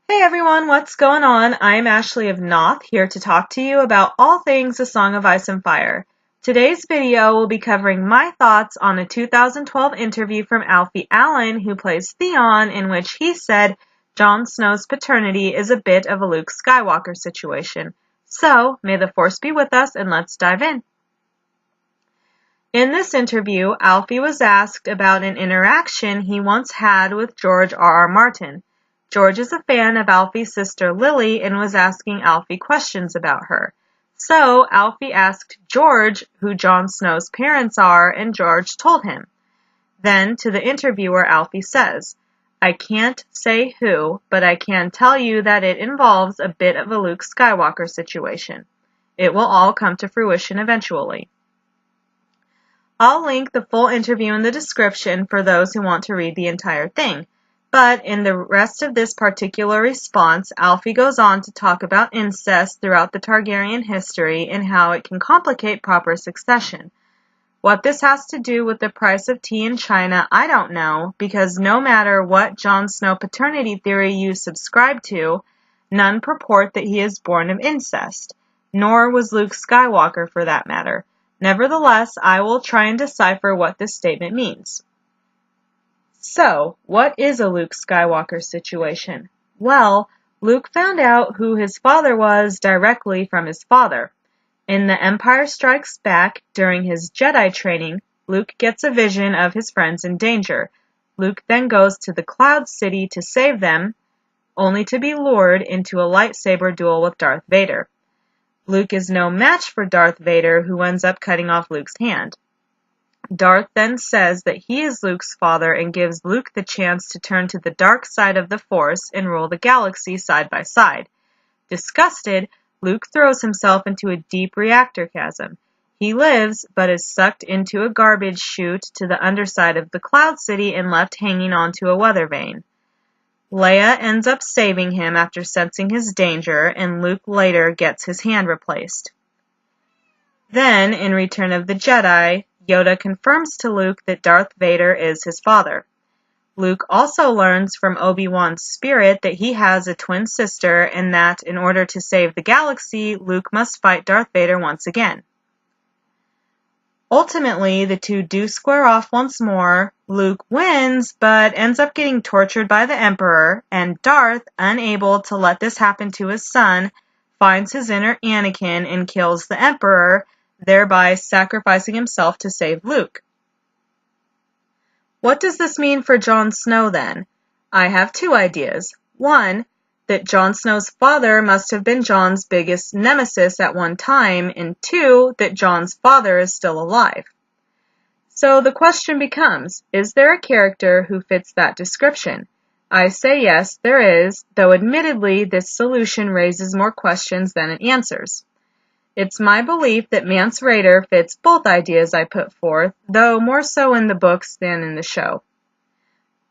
Hey everyone, what's going on? I'm Ashley of Noth, here to talk to you about all things A Song of Ice and Fire. Today's video will be covering my thoughts on a 2012 interview from Alfie Allen, who plays Theon, in which he said Jon Snow's paternity is a bit of a Luke Skywalker situation. So, may the Force be with us, and let's dive in. In this interview, Alfie was asked about an interaction he once had with George R.R. Martin. George is a fan of Alfie's sister Lily and was asking Alfie questions about her. So Alfie asked George who Jon Snow's parents are, and George told him. Then to the interviewer, Alfie says, "I can't say who, but I can tell you that it involves a bit of a Luke Skywalker situation. It will all come to fruition eventually." I'll link the full interview in the description for those who want to read the entire thing. But in the rest of this particular response, Alfie goes on to talk about incest throughout the Targaryen history and how it can complicate proper succession. What this has to do with the price of tea in China, I don't know, because no matter what Jon Snow paternity theory you subscribe to, none purport that he is born of incest, nor was Luke Skywalker for that matter. Nevertheless, I will try and decipher what this statement means. So, what is a Luke Skywalker situation? Well, Luke found out who his father was directly from his father. In The Empire Strikes Back, during his Jedi training, Luke gets a vision of his friends in danger. Luke then goes to the Cloud City to save them, only to be lured into a lightsaber duel with Darth Vader. Luke is no match for Darth Vader, who ends up cutting off Luke's hand. Darth then says that he is Luke's father and gives Luke the chance to turn to the dark side of the Force and rule the galaxy side by side. Disgusted, Luke throws himself into a deep reactor chasm. He lives, but is sucked into a garbage chute to the underside of the Cloud City and left hanging onto a weather vane. Leia ends up saving him after sensing his danger, and Luke later gets his hand replaced. Then, in Return of the Jedi, Yoda confirms to Luke that Darth Vader is his father. Luke also learns from Obi-Wan's spirit that he has a twin sister and that in order to save the galaxy, Luke must fight Darth Vader once again. Ultimately, the two do square off once more. Luke wins, but ends up getting tortured by the Emperor, and Darth, unable to let this happen to his son, finds his inner Anakin and kills the Emperor, thereby sacrificing himself to save Luke. What does this mean for Jon Snow then? I have two ideas. One, that Jon Snow's father must have been Jon's biggest nemesis at one time, and two, that Jon's father is still alive. So the question becomes, is there a character who fits that description? I say yes, there is, though admittedly this solution raises more questions than it answers. It's my belief that Mance Rayder fits both ideas I put forth, though more so in the books than in the show.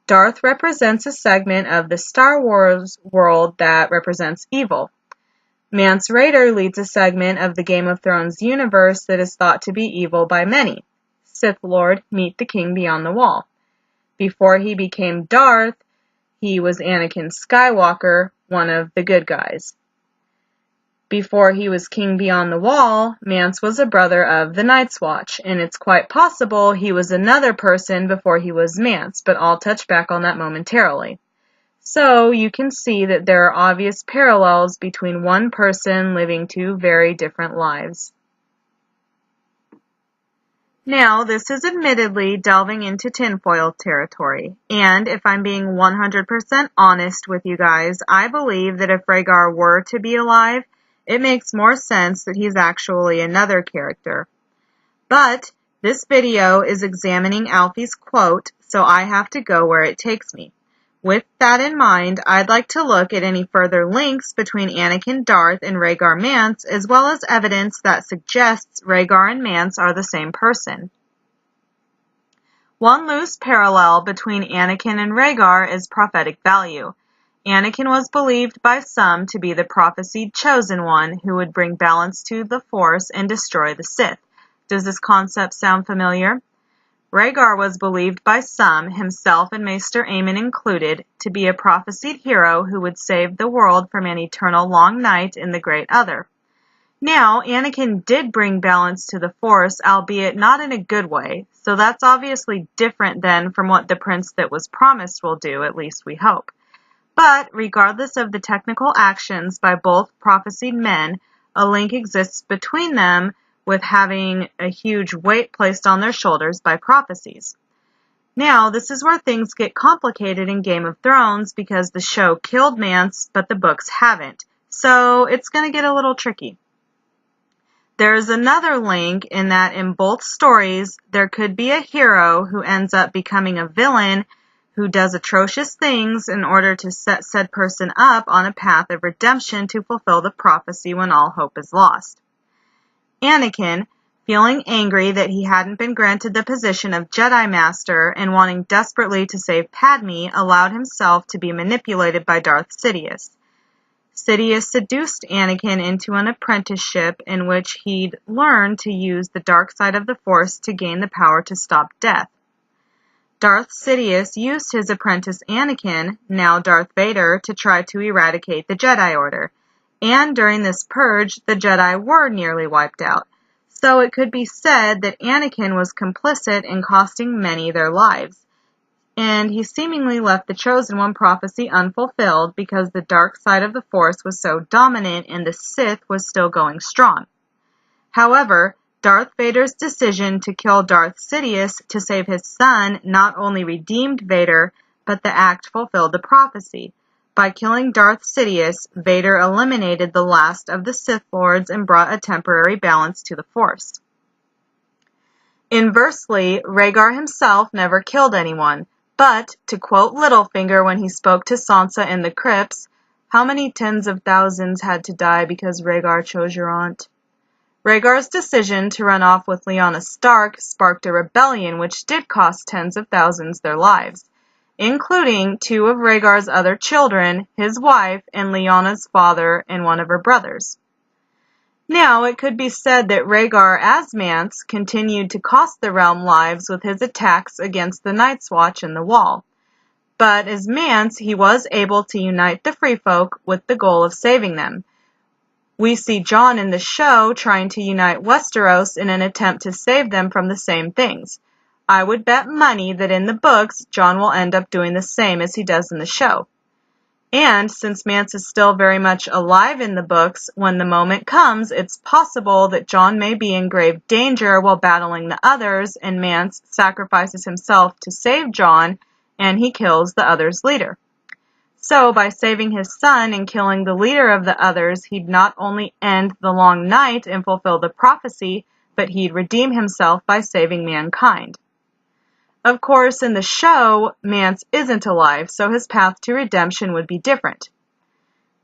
Darth represents a segment of the Star Wars world that represents evil. Mance Rayder leads a segment of the Game of Thrones universe that is thought to be evil by many. Sith Lord, meet the King Beyond the Wall. Before he became Darth, he was Anakin Skywalker, one of the good guys. Before he was King Beyond the Wall, Mance was a brother of the Night's Watch, and it's quite possible he was another person before he was Mance, but I'll touch back on that momentarily. So you can see that there are obvious parallels between one person living two very different lives. Now, this is admittedly delving into tinfoil territory, and if I'm being 100% honest with you guys, I believe that if Rhaegar were to be alive, it makes more sense that he's actually another character. But this video is examining Alfie's quote, so I have to go where it takes me. With that in mind, I'd like to look at any further links between Anakin Darth and Rhaegar Mance, as well as evidence that suggests Rhaegar and Mance are the same person. One loose parallel between Anakin and Rhaegar is prophetic value. Anakin was believed by some to be the prophesied chosen one who would bring balance to the Force and destroy the Sith. Does this concept sound familiar? Rhaegar was believed by some, himself and Maester Aemon included, to be a prophesied hero who would save the world from an eternal long night in the Great Other. Now, Anakin did bring balance to the Force, albeit not in a good way, so that's obviously different than from what the prince that was promised will do, at least we hope. But, regardless of the technical actions by both prophesied men, a link exists between them with having a huge weight placed on their shoulders by prophecies. Now, this is where things get complicated in Game of Thrones because the show killed Mance, but the books haven't, so it's going to get a little tricky. There is another link in that in both stories, there could be a hero who ends up becoming a villain who does atrocious things in order to set said person up on a path of redemption to fulfill the prophecy when all hope is lost. Anakin, feeling angry that he hadn't been granted the position of Jedi Master and wanting desperately to save Padme, allowed himself to be manipulated by Darth Sidious. Sidious seduced Anakin into an apprenticeship in which he'd learn to use the dark side of the Force to gain the power to stop death. Darth Sidious used his apprentice Anakin, now Darth Vader, to try to eradicate the Jedi Order. And during this purge, the Jedi were nearly wiped out. So it could be said that Anakin was complicit in costing many their lives. And he seemingly left the Chosen One prophecy unfulfilled because the dark side of the Force was so dominant and the Sith was still going strong. However, Darth Vader's decision to kill Darth Sidious to save his son not only redeemed Vader, but the act fulfilled the prophecy. By killing Darth Sidious, Vader eliminated the last of the Sith Lords and brought a temporary balance to the Force. Inversely, Rhaegar himself never killed anyone. But, to quote Littlefinger when he spoke to Sansa in the crypts, how many tens of thousands had to die because Rhaegar chose your aunt? Rhaegar's decision to run off with Lyanna Stark sparked a rebellion which did cost tens of thousands their lives, including 2 of Rhaegar's other children, his wife, and Lyanna's father and one of her brothers. Now, it could be said that Rhaegar, as Mance, continued to cost the realm lives with his attacks against the Night's Watch and the Wall. But as Mance, he was able to unite the Free Folk with the goal of saving them. We see Jon in the show trying to unite Westeros in an attempt to save them from the same things. I would bet money that in the books, Jon will end up doing the same as he does in the show. And since Mance is still very much alive in the books, when the moment comes, it's possible that Jon may be in grave danger while battling the others, and Mance sacrifices himself to save Jon, and he kills the others' leader. So, by saving his son and killing the leader of the others, he'd not only end the long night and fulfill the prophecy, but he'd redeem himself by saving mankind. Of course, in the show, Mance isn't alive, so his path to redemption would be different.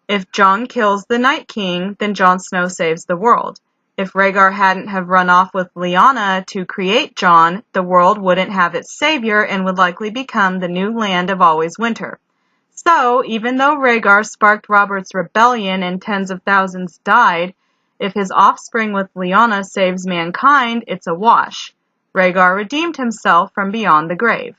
If Jon kills the Night King, then Jon Snow saves the world. If Rhaegar hadn't have run off with Lyanna to create Jon, the world wouldn't have its savior and would likely become the new land of always winter. So, even though Rhaegar sparked Robert's rebellion and tens of thousands died, if his offspring with Lyanna saves mankind, it's a wash. Rhaegar redeemed himself from beyond the grave.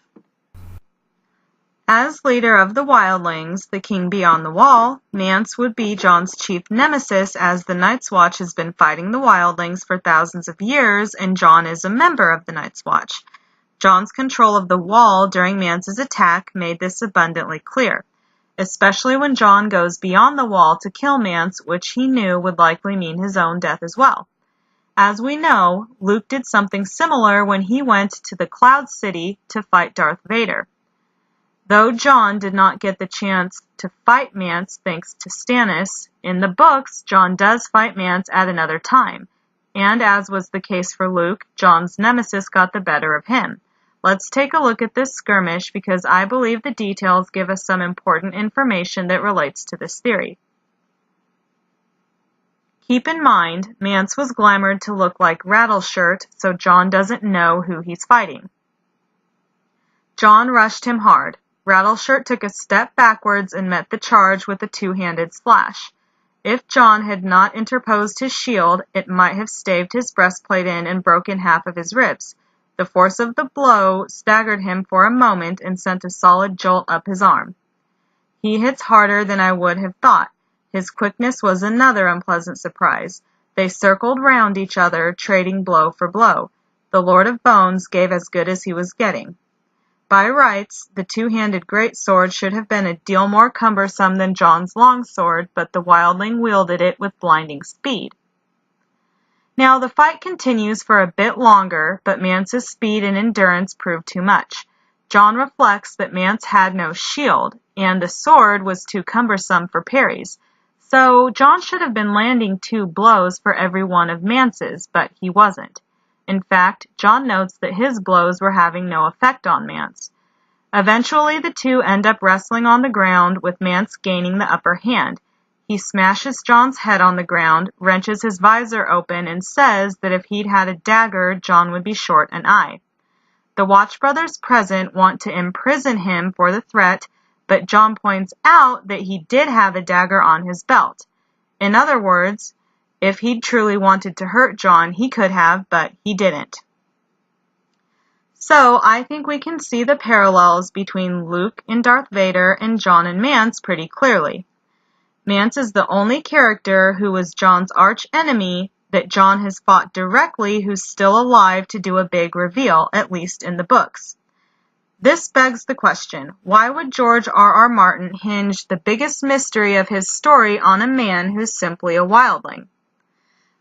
As leader of the wildlings, the king beyond the wall, Mance would be Jon's chief nemesis as the Night's Watch has been fighting the wildlings for thousands of years and Jon is a member of the Night's Watch. Jon's control of the wall during Mance's attack made this abundantly clear, especially when Jon goes beyond the wall to kill Mance, which he knew would likely mean his own death as well. As we know, Luke did something similar when he went to the Cloud City to fight Darth Vader. Though Jon did not get the chance to fight Mance thanks to Stannis, in the books, Jon does fight Mance at another time. And as was the case for Luke, Jon's nemesis got the better of him. Let's take a look at this skirmish because I believe the details give us some important information that relates to this theory. Keep in mind, Mance was glamoured to look like Rattleshirt, so Jon doesn't know who he's fighting. Jon rushed him hard. Rattleshirt took a step backwards and met the charge with a two-handed slash. If Jon had not interposed his shield, it might have staved his breastplate in and broken half of his ribs. The force of the blow staggered him for a moment and sent a solid jolt up his arm. He hits harder than I would have thought. His quickness was another unpleasant surprise. They circled round each other, trading blow for blow. The Lord of Bones gave as good as he was getting. By rights, the two-handed greatsword should have been a deal more cumbersome than John's longsword, but the wildling wielded it with blinding speed. Now the fight continues for a bit longer, but Mance's speed and endurance proved too much. John reflects that Mance had no shield, and the sword was too cumbersome for parries. So John should have been landing 2 blows for every one of Mance's, but he wasn't. In fact, John notes that his blows were having no effect on Mance. Eventually, the two end up wrestling on the ground, with Mance gaining the upper hand. He smashes John's head on the ground, wrenches his visor open, and says that if he'd had a dagger, John would be short an eye. The Watch brothers present want to imprison him for the threat, but John points out that he did have a dagger on his belt. In other words, if he'd truly wanted to hurt John, he could have, but he didn't. So I think we can see the parallels between Luke and Darth Vader and John and Mance pretty clearly. Mance is the only character who was John's arch enemy that John has fought directly who's still alive to do a big reveal, at least in the books. This begs the question, why would George R.R. Martin hinge the biggest mystery of his story on a man who's simply a wildling?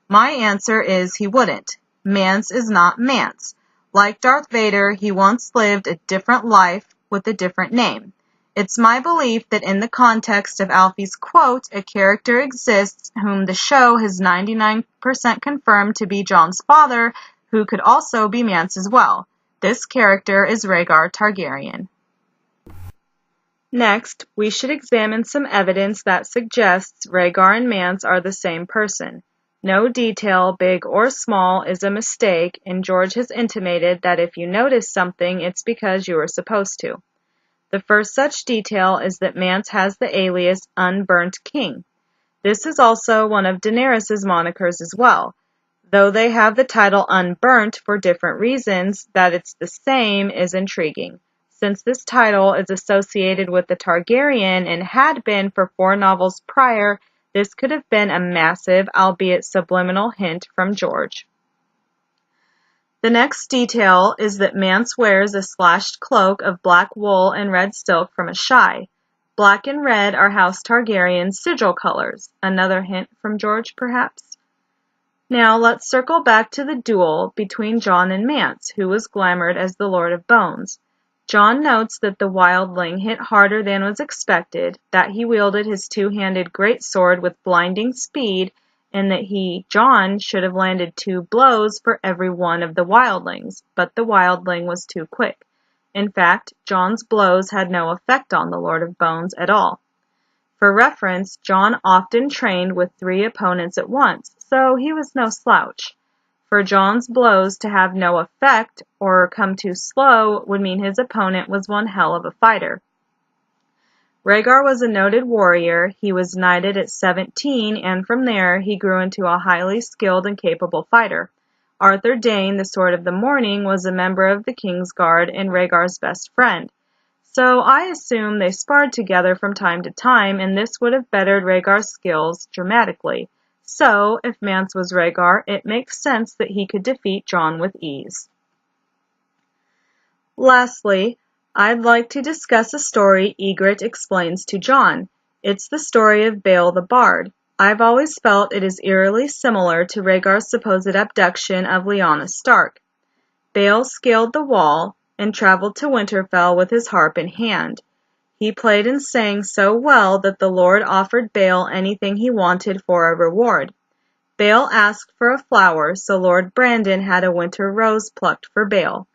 My answer is he wouldn't. Mance is not Mance. Like Darth Vader, he once lived a different life with a different name. It's my belief that in the context of Alfie's quote, a character exists whom the show has 99% confirmed to be John's father, who could also be Mance as well. This character is Rhaegar Targaryen. Next, we should examine some evidence that suggests Rhaegar and Mance are the same person. No detail, big or small, is a mistake, and George has intimated that if you notice something, it's because you were supposed to. The first such detail is that Mance has the alias Unburnt King. This is also one of Daenerys' monikers as well. Though they have the title Unburnt for different reasons, that it's the same is intriguing. Since this title is associated with the Targaryen and had been for 4 novels prior, this could have been a massive, albeit subliminal hint from George. The next detail is that Mance wears a slashed cloak of black wool and red silk from a shy. Black and red are House Targaryen's sigil colors. Another hint from George, perhaps? Now let's circle back to the duel between John and Mance, who was glamoured as the Lord of Bones. John notes that the wildling hit harder than was expected, that he wielded his two-handed greatsword with blinding speed, and that he, John, should have landed 2 blows for every one of the wildlings, but the wildling was too quick. In fact, John's blows had no effect on the Lord of Bones at all. For reference, John often trained with 3 opponents at once, so he was no slouch. For John's blows to have no effect or come too slow would mean his opponent was one hell of a fighter. Rhaegar was a noted warrior. He was knighted at 17, and from there he grew into a highly skilled and capable fighter. Arthur Dayne, the Sword of the Morning, was a member of the King's Guard and Rhaegar's best friend. So I assume they sparred together from time to time, and this would have bettered Rhaegar's skills dramatically. So, if Mance was Rhaegar, it makes sense that he could defeat John with ease. Lastly, I'd like to discuss a story Ygritte explains to John. It's the story of Bael the Bard. I've always felt it is eerily similar to Rhaegar's supposed abduction of Lyanna Stark. Bael scaled the wall and traveled to Winterfell with his harp in hand. He played and sang so well that the Lord offered Bael anything he wanted for a reward. Bael asked for a flower, so Lord Brandon had a winter rose plucked for Bael.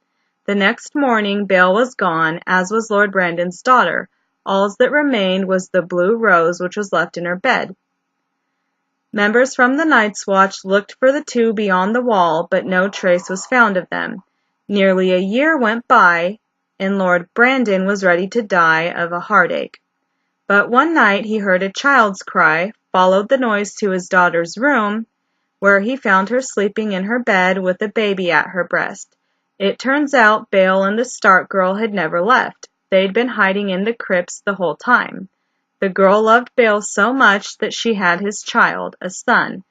The next morning Bael was gone, as was Lord Brandon's daughter. All that remained was the blue rose which was left in her bed. Members from the Night's Watch looked for the 2 beyond the wall, but no trace was found of them. Nearly a year went by, and Lord Brandon was ready to die of a heartache. But one night he heard a child's cry, followed the noise to his daughter's room, where he found her sleeping in her bed with a baby at her breast. It turns out Bale and the Stark girl had never left. They'd been hiding in the crypts the whole time. The girl loved Bale so much that she had his child, a son.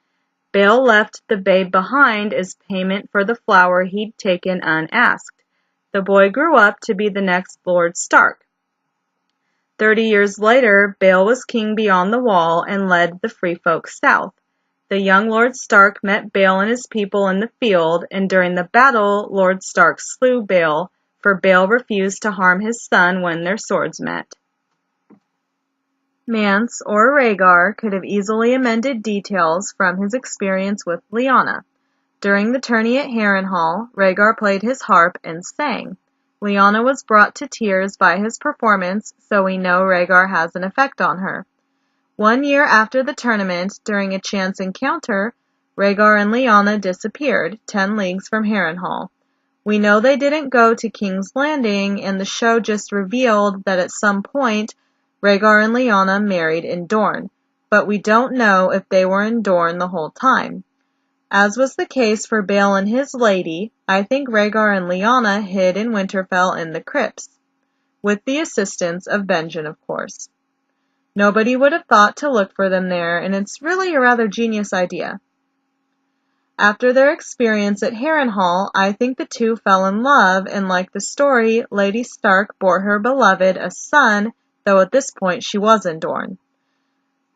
Bale left the babe behind as payment for the flower he'd taken unasked. The boy grew up to be the next Lord Stark. 30 years later, Bale was king beyond the wall and led the free folk south. The young Lord Stark met Bale and his people in the field, and during the battle, Lord Stark slew Bale, for Bale refused to harm his son when their swords met. Mance, or Rhaegar, could have easily amended details from his experience with Lyanna. During the tourney at Harrenhal, Rhaegar played his harp and sang. Lyanna was brought to tears by his performance, so we know Rhaegar has an effect on her. 1 year after the tournament, during a chance encounter, Rhaegar and Lyanna disappeared, 10 leagues from Harrenhal. We know they didn't go to King's Landing, and the show just revealed that at some point, Rhaegar and Lyanna married in Dorne, but we don't know if they were in Dorne the whole time. As was the case for Bale and his lady, I think Rhaegar and Lyanna hid in Winterfell in the crypts, with the assistance of Benjen, of course. Nobody would have thought to look for them there, and it's really a rather genius idea. After their experience at Harrenhal, I think the two fell in love, and like the story, Lady Stark bore her beloved a son, though at this point she was in Dorne.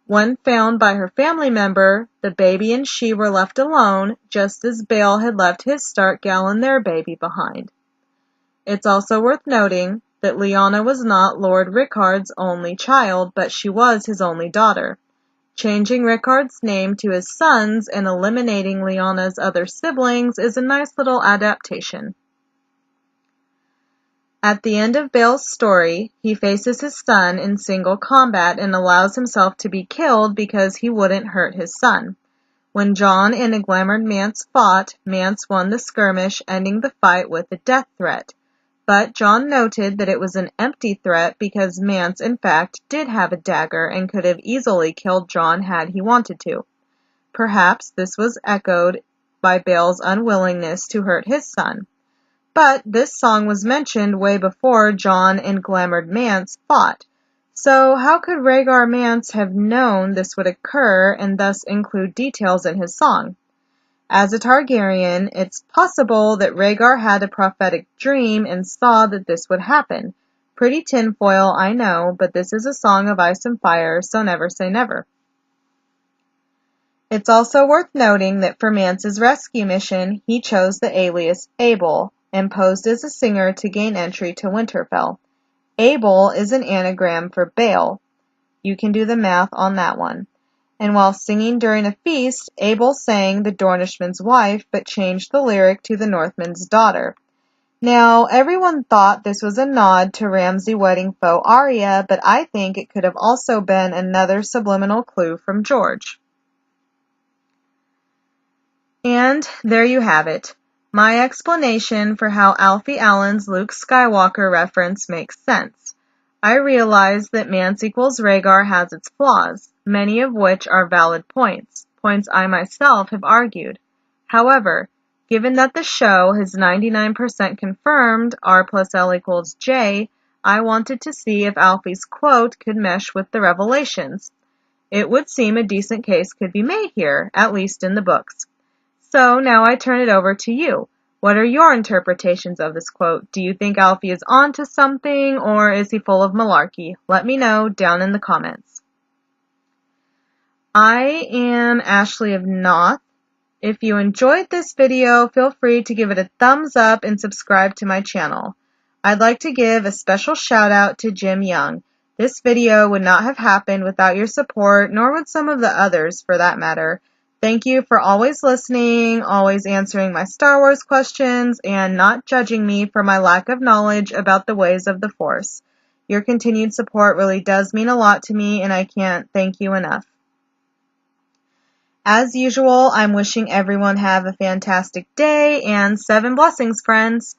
When found by her family member, the baby and she were left alone, just as Bale had left his Stark gal and their baby behind. It's also worth noting that Lyanna was not Lord Rickard's only child, but she was his only daughter. Changing Rickard's name to his son's and eliminating Lyanna's other siblings is a nice little adaptation. At the end of Bale's story, he faces his son in single combat and allows himself to be killed because he wouldn't hurt his son. When Jon and Eglamour Mance fought, Mance won the skirmish, ending the fight with a death threat. But Jon noted that it was an empty threat because Mance, in fact, did have a dagger and could have easily killed Jon had he wanted to. Perhaps this was echoed by Bale's unwillingness to hurt his son. But this song was mentioned way before Jon and Eglamour Mance fought. So how could Rhaegar Mance have known this would occur and thus include details in his song? As a Targaryen, it's possible that Rhaegar had a prophetic dream and saw that this would happen. Pretty tinfoil, I know, but this is a song of ice and fire, so never say never. It's also worth noting that for Mance's rescue mission, he chose the alias Abel, and posed as a singer to gain entry to Winterfell. Abel is an anagram for Bale. You can do the math on that one. And while singing during a feast, Abel sang the Dornishman's wife, but changed the lyric to the Northman's daughter. Now, everyone thought this was a nod to Ramsay wedding foe Arya, but I think it could have also been another subliminal clue from George. And there you have it. My explanation for how Alfie Allen's Luke Skywalker reference makes sense. I realize that Mance equals Rhaegar has its flaws, many of which are valid points I myself have argued. However, given that the show has 99% confirmed R plus L equals J, I wanted to see if Alfie's quote could mesh with the revelations. It would seem a decent case could be made here, at least in the books. So now I turn it over to you. What are your interpretations of this quote? Do you think Alfie is onto something, or is he full of malarkey? Let me know down in the comments. I am Ashley of Noth. If you enjoyed this video, feel free to give it a thumbs up and subscribe to my channel. I'd like to give a special shout out to Jim Young. This video would not have happened without your support, nor would some of the others for that matter. Thank you for always listening, always answering my Star Wars questions, and not judging me for my lack of knowledge about the ways of the Force. Your continued support really does mean a lot to me, and I can't thank you enough. As usual, I'm wishing everyone have a fantastic day, and 7 blessings, friends!